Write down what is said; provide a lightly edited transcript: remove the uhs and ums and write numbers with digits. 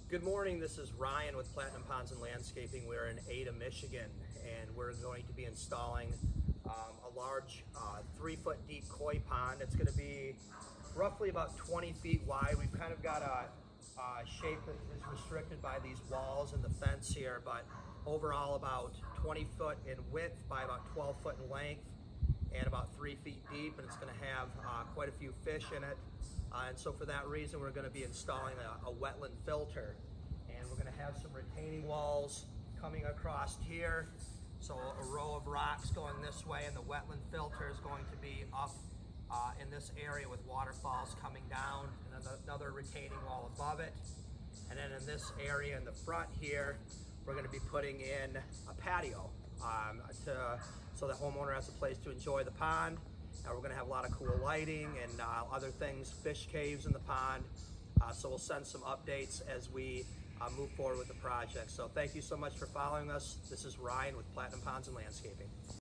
Good morning, this is Ryan with Platinum Ponds and Landscaping. We're in Ada, Michigan, and we're going to be installing a large 3-foot deep koi pond. It's going to be roughly about 20 feet wide. We've kind of got a shape that is restricted by these walls and the fence here, but overall about 20 foot in width by about 12 foot in length and about 3 feet deep, and it's going to have quite a few fish in it. And so for that reason, we're going to be installing a wetland filter, and we're going to have some retaining walls coming across here. So a row of rocks going this way, and the wetland filter is going to be up in this area with waterfalls coming down, and another retaining wall above it. And then in this area in the front here, we're going to be putting in a patio so the homeowner has a place to enjoy the pond. We're going to have a lot of cool lighting and other things, fish caves in the pond. So we'll send some updates as we move forward with the project. So thank you so much for following us. This is Ryan with Platinum Ponds and Landscaping.